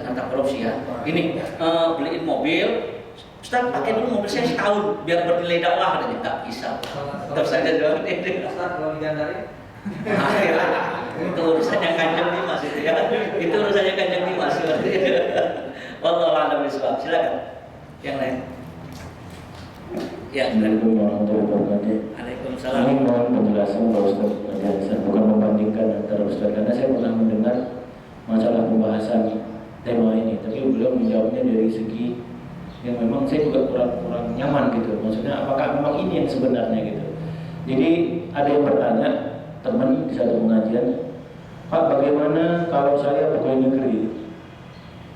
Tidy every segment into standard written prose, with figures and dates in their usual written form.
ternyata korupsi ya. Ini beliin mobil, Ustaz pakai dulu mobil saya setahun biar bernilai dakwah, katanya nggak bisa. Tetap saja jawab ini. Ustaz kalau digandari? Itu urusannya Kanjeng Dimas itu ya. Itu urusannya Kanjeng Dimas seperti itu. Wallahu a'lam bishawab. Silakan. Yang lain. Ya, Assalamualaikum warahmatullahi wabarakatuh. Waalaikumsalam. Ini mohon penjelasan Pak Ustaz. Saya bukan membandingkan antara Ustaz, karena saya pernah mendengar masalah pembahasan tema ini, tapi beliau menjawabnya dari segi yang memang saya juga kurang nyaman gitu. Maksudnya apakah memang ini yang sebenarnya gitu. Jadi ada yang bertanya, teman di satu pengajian, Pak, bagaimana kalau saya pegawai negeri,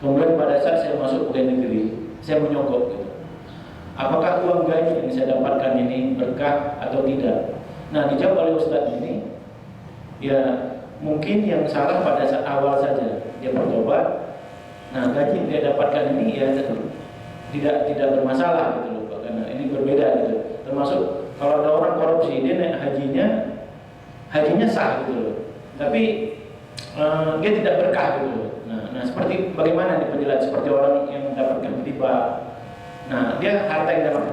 kemudian pada saat saya masuk pegawai negeri, saya menyogok gitu, apakah uang gaji yang saya dapatkan ini berkah atau tidak? Nah, dijawab oleh Ustadz ini, ya mungkin yang salah pada saat awal saja dia bertobat. Nah, gaji yang dia dapatkan ini ya tidak bermasalah gitu loh, karena ini berbeda gitu. Termasuk kalau ada orang korupsi, dia naik hajinya sah gitu loh, tapi dia tidak berkah gitu loh. Nah seperti bagaimana nih penjelasan seperti orang yang mendapatkan riba. Nah, dia harta yang dapat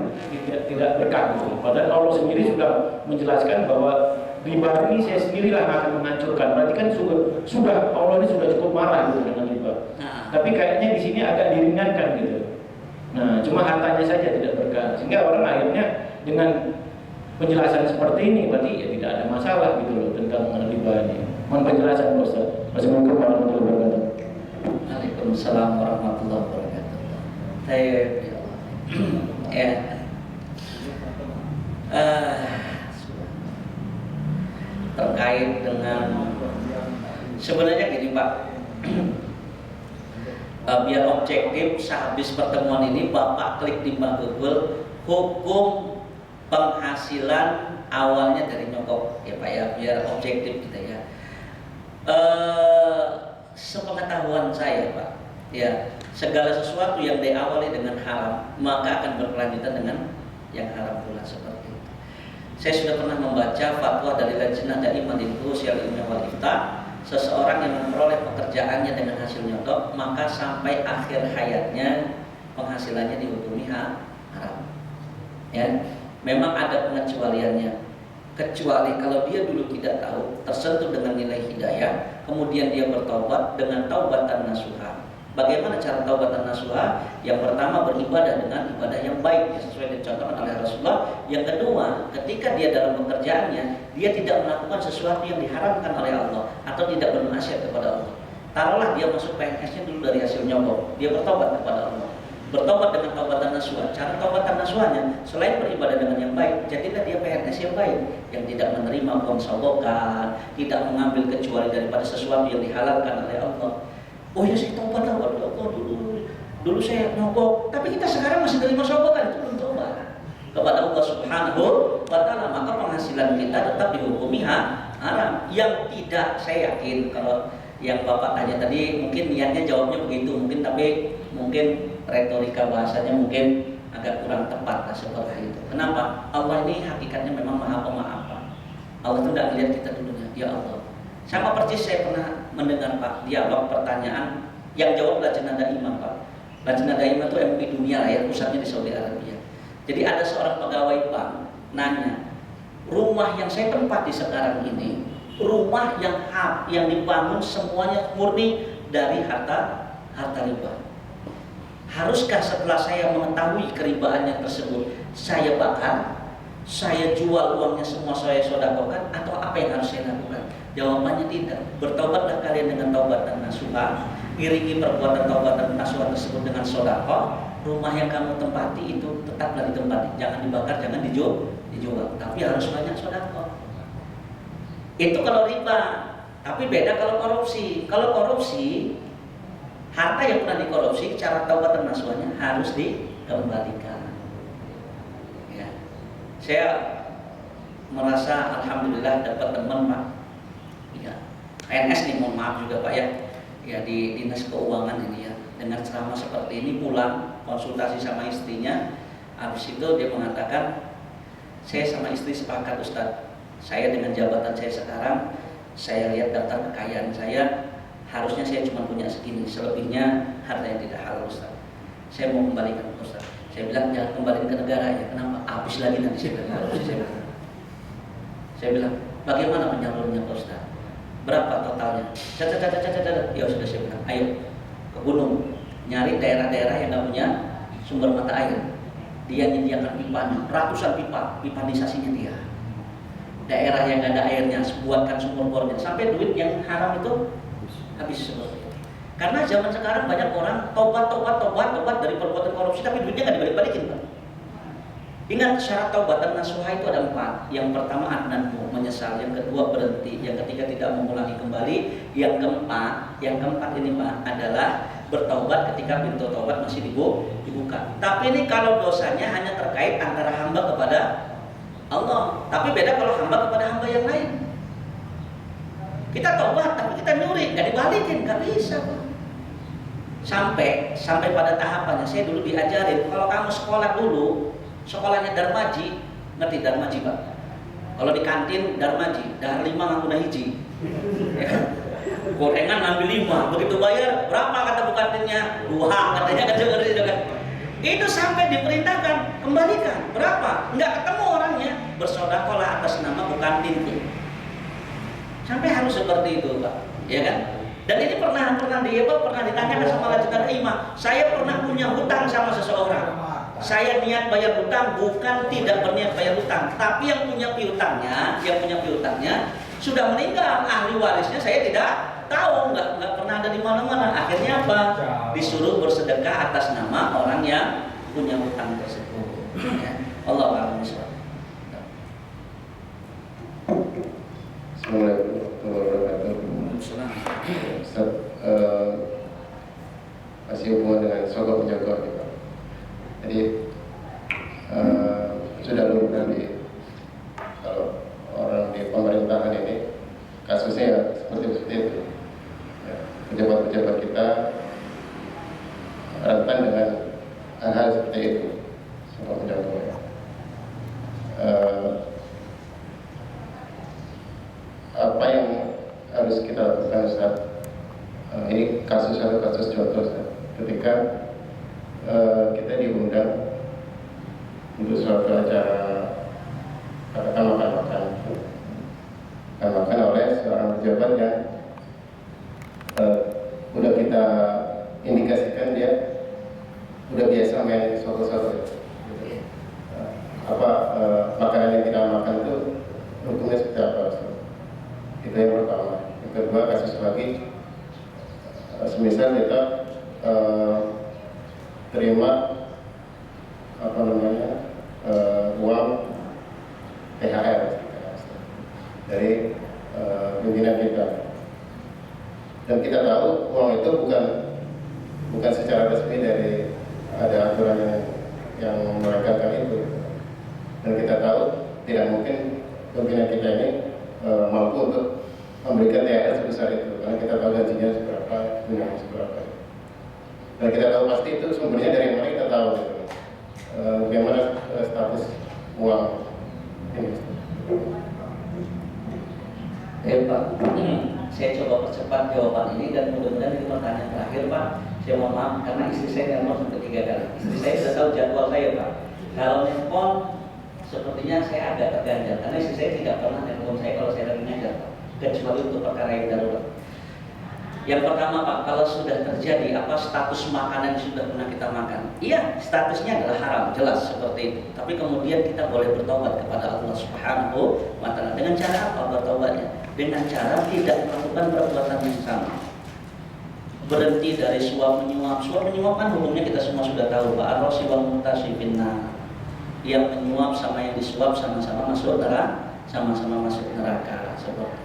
tidak berkah gitu. Padahal Allah sendiri sudah menjelaskan bahwa riba ini saya sendirilah yang akan menghancurkan. Berarti kan sudah Allah ini sudah cukup marah gitu dengan riba. Tapi kayaknya di sini agak diringankan gitu. Nah, cuma hartanya saja tidak berkah. Sehingga orang akhirnya dengan penjelasan seperti ini berarti ya tidak ada masalah gitu loh tentang riba ini. Mohon penjelasan Pak Ustaz. Assalamualaikum warahmatullahi wabarakatuh. Waalaikumsalam warahmatullahi wabarakatuh. Saya ya terkait dengan sebenarnya gini Pak, biar objektif sehabis pertemuan ini Bapak klik di Mbak Google hukum penghasilan awalnya dari nyokap ya Pak ya, biar objektif kita ya. Sepengetahuan saya Pak ya, segala sesuatu yang diawali dengan haram maka akan berkelanjutan dengan yang haram pula seperti itu. Saya sudah pernah membaca fatwa dari Lajnah Daimah lil Buhuth Ilmiah wal Ifta, seseorang yang memperoleh pekerjaannya dengan hasil nyodok maka sampai akhir hayatnya penghasilannya dihukumi haram. Ya, memang ada pengecualiannya. Kecuali kalau dia dulu tidak tahu, tersentuh dengan nilai hidayah, kemudian dia bertaubat dengan taubatan nasuha. Bagaimana cara taubatan nasuha? Yang pertama beribadah dengan ibadah yang baik, yang sesuai dicontohkan oleh Rasulullah. Yang kedua, ketika dia dalam pekerjaannya, dia tidak melakukan sesuatu yang diharamkan oleh Allah atau tidak bermaksiat kepada Allah. Taruhlah dia masuk PNS-nya dulu dari hasil nyogok, dia bertobat kepada Allah. Bertobat dengan taubatan nasuha. Cara taubatan nasuhanya selain beribadah dengan yang baik, jadilah dia PNS yang baik, yang tidak menerima uang sogokan, tidak mengambil kecuali daripada sesuatu yang dihalalkan oleh Allah. Oh ya, saya taubat lah, dulu saya nyogok, tapi kita sekarang masih terima sogokan, itu belum taubat kepada Allah Subhanahu wa Ta'ala. Maka penghasilan kita tetap dihukumi haram. Yang tidak, saya yakin kalau yang Bapak tanya tadi mungkin niatnya jawabnya begitu, mungkin tapi mungkin retorika bahasanya mungkin agak kurang tepat lah seperti itu. Kenapa? Allah ini hakikatnya memang Maha Pemaaf. Allah itu tidak melihat kita dulunya. Ya Allah. Sama persis saya pernah mendengar Pak dialog pertanyaan yang jawab Lajnah Daimah Pak. Lajnah Daimah itu MUI dunia lah ya, pusatnya di Saudi Arabia. Jadi ada seorang pegawai bank nanya, rumah yang saya tempati sekarang ini, rumah yang dibangun semuanya murni dari harta riba. Haruskah setelah saya mengetahui keribaannya tersebut, saya bakar, saya jual uangnya semua saya sedekahkan, atau apa yang harus saya lakukan? Jawabannya tidak. Bertaubatlah kalian dengan taubatan nasuha, iringi perbuatan taubatan nasuha tersebut dengan sedekah. Rumah yang kamu tempati itu tetaplah ditempati, jangan dibakar, jangan dijual, tapi harus banyak sedekah. Itu kalau riba. Tapi beda kalau korupsi. Kalau korupsi, harta yang pernah dikorupsi, cara taubatan nasuhanya harus dikembalikan. Ya. Saya merasa alhamdulillah dapat teman Pak. Ya. PNS nih, mohon maaf juga Pak ya. Ya di Dinas Keuangan ini ya. Dengan ceramah seperti ini pulang konsultasi sama istrinya. Habis itu dia mengatakan, saya sama istri sepakat Ustadz. Saya dengan jabatan saya sekarang, saya lihat daftar kekayaan saya, harusnya saya cuma punya segini, selebihnya harta yang tidak halal Ustaz. Saya mau kembalikan ke Ustaz. Saya bilang jangan kembalikan ke negara ya. Kenapa? Habis lagi nanti saya bilang bagaimana penyalurnya Pak Ustaz? Berapa totalnya? Ya sudah, saya bilang ayo ke gunung nyari daerah-daerah yang nggak punya sumber mata air. Dia menyediakan pipanya, ratusan pipa, pipanisasinya dia. Daerah yang nggak ada airnya, buatkan sumur bornya, sampai duit yang haram itu habis seperti itu. Karena zaman sekarang banyak orang tobat dari perbuatan korupsi, tapi duitnya nggak dibalik-balikin, Pak. Ingat syarat taubat dan nasuha itu ada 4. Yang pertama adnanmu, menyesal. Yang kedua berhenti. Yang ketiga tidak mengulangi kembali. Yang keempat ini Pak adalah bertaubat ketika pintu taubat masih dibuka. Tapi ini kalau dosanya hanya terkait antara hamba kepada Allah. Tapi beda kalau hamba kepada hamba yang lain. Kita taubat tapi kita nyuri, nggak dibalikin, nggak bisa Pak. Sampai pada tahapannya saya dulu diajarin kalau kamu sekolah dulu, sekolahnya Darmaji, ngerti Darmaji Pak? Kalau di kantin Darmaji, dahar 5 ngangkuna hiji. Ya. Gorengan ngambil 5, begitu bayar berapa kata bu kantinnya? 2 katanya kan. Itu sampai diperintahkan kembalikan berapa? Nggak ketemu orangnya, bersodakolah atas nama bu kantin. Sampai harus seperti itu Pak, ya kan? Dan ini pernah ditanyakan sama lanjutan imam. Saya pernah punya hutang sama seseorang. Saya niat bayar hutang, bukan tidak berniat bayar hutang, tapi yang punya piutangnya sudah meninggal, ahli warisnya saya tidak tahu, nggak pernah ada di mana-mana. Akhirnya apa? Disuruh bersedekah atas nama orang yang punya hutang tersebut. Ya. Allah a'lam bishawab. Assalamualaikum warahmatullahi wabarakatuh. Ustaz, masih hubungan dengan sogok penjaga nih Pak. Jadi sudah lumrah kalau orang di pemerintahan ini kasusnya ya seperti itu. Ya, pejabat-pejabat kita rentan dengan hal-hal seperti itu. Sogok penjaga ya. Apa yang harus kita lakukan Ustaz? Ini satu kasus contoh Ustaz. Ketika kita diundang untuk suatu acara katakan makan oleh seorang pejabat yang udah kita indikasikan dia udah biasa main soto-soto. Makanan yang kita makan itu hukumnya seperti apa Ustaz? Itu yang pertama. Yang kedua, kasus lagi semisal kita terima uang THR dari pimpinan kita, dan kita tahu uang itu bukan secara resmi dari ada aturan yang melegalkan itu, dan kita tahu tidak mungkin pimpinan kita ini mampu untuk memberikan THR sebesar itu, karena kita tahu gajinya seberapa, bunganya seberapa. Dan kita tahu pasti itu sumbernya dari mana, kita tahu gitu. Bagaimana status uang ini. Pak, saya coba percepat jawaban ini dan mudah-mudahan ini pertanyaan terakhir Pak. Saya mohon maaf karena istri saya nelpon sampai 3 kali. Istri saya sudah tahu jadwal saya Pak. Kalau nelpon sepertinya saya agak terganjal karena istri saya tidak pernah nelpon saya kalau saya lagi ngajar Pak, kecuali untuk perkara yang darurat. Yang pertama Pak, kalau sudah terjadi status makanan yang sudah pernah kita makan, iya statusnya adalah haram, jelas seperti itu. Tapi kemudian kita boleh bertobat kepada Allah Subhanahu wa Ta'ala. Dengan cara apa bertobatnya? Dengan cara tidak melakukan perbuatan yang sama. Berhenti dari suap menyuap. Suap menyuap kan hukumnya kita semua sudah tahu Pak. Ar-Rasi wal Mu'tasi finnar. Yang menyuap sama yang disuap sama-sama masuk neraka, seperti itu.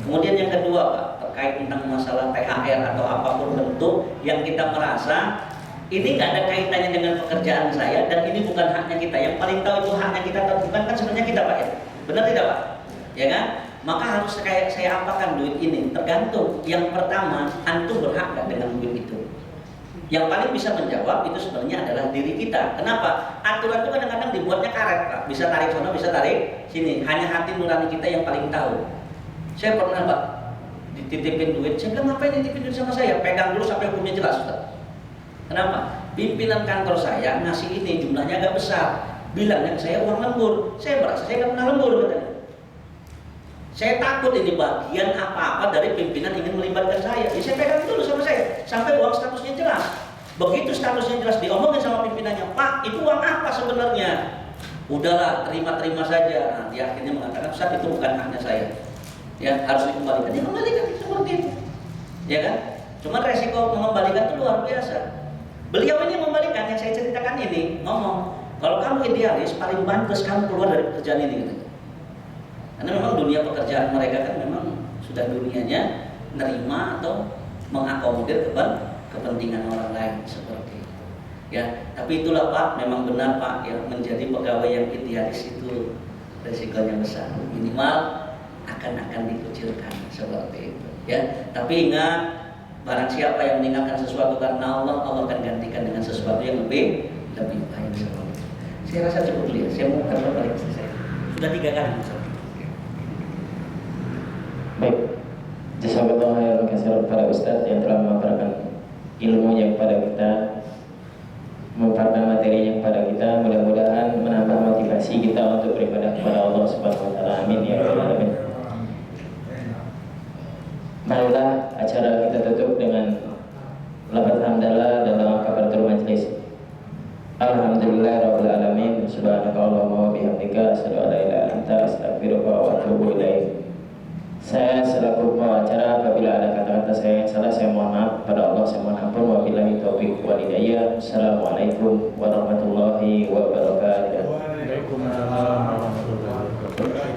Kemudian yang kedua Pak, terkait tentang masalah THR atau apapun bentuk yang kita merasa ini nggak ada kaitannya dengan pekerjaan saya dan ini bukan haknya kita. Yang paling tahu itu haknya kita atau bukan kan sebenarnya kita Pak ya. Benar tidak Pak? Ya kan? Maka harus kayak saya apakan duit ini? Tergantung. Yang pertama, antum berhak nggak dengan duit itu? Yang paling bisa menjawab itu sebenarnya adalah diri kita. Kenapa? Aturan itu kadang-kadang dibuatnya karet Pak. Bisa tarik sana, bisa tarik sini. Hanya hati nurani kita yang paling tahu. Saya pernah Pak dititipin duit. Saya bilang, ngapain dititipin duit sama saya? Pegang dulu sampai hukumnya jelas, Ustaz. Kenapa? Pimpinan kantor saya ngasih ini jumlahnya agak besar. Bilangnya ke saya uang lembur. Saya merasa saya nggak pernah lembur, katanya. Saya takut ini bagian apa-apa dari pimpinan ingin melibatkan saya. Ya saya pegang dulu sama saya sampai uang statusnya jelas. Begitu statusnya jelas diomongin sama pimpinannya, Pak, itu uang apa sebenarnya? Udahlah, terima-terima saja. Nah, dia akhirnya mengatakan, Ustaz, itu bukan haknya saya. Ya, harus dikembalikan. Dia kembalikan seperti itu. Ya kan? Cuma resiko mengembalikan itu luar biasa. Beliau ini membalikan yang saya ceritakan ini, ngomong, kalau kamu idealis, paling pantas kamu keluar dari pekerjaan ini, gitu. Karena memang dunia pekerjaan mereka kan memang sudah dunianya nerima atau mengakomodir kepentingan orang lain seperti itu. Ya, tapi itulah Pak, memang benar Pak, ya, menjadi pegawai yang idealis itu resikonya besar. Minimal akan dikucilkan seperti itu. Ya, tapi ingat, barang siapa yang meninggalkan sesuatu karena Allah, Allah akan gantikan dengan sesuatu yang lebih baik. Saya rasa cukup dulu ya. Saya mau kembali balik ke saya. Sudah 3 kali. Baik, jazakallahu khairan katsiran para ustadz yang telah memaparkan ilmunya kepada kita, memaparkan materinya kepada kita. Mudah-mudahan menambah motivasi kita untuk beribadah kepada Allah Subhanahu wa taala. Amin ya rabbal alamin. Marilah acara kita tutup dengan lafaz hamdalah dan doa kafaratul majlis. Alhamdulillah rabbil alamin. Subhanakallahumma wa bihamdika asyhadu an la ilaha illa anta astaghfiruka wa atubu ilaik. Saya selaku pembawa acara, apabila ada kata-kata saya yang salah, saya mohon maaf pada Allah, saya mohon ampun. Wabillahi taufiq wal hidayah. Assalamualaikum warahmatullahi wabarakatuh. Waalaikumsalam warahmatullahi wabarakatuh.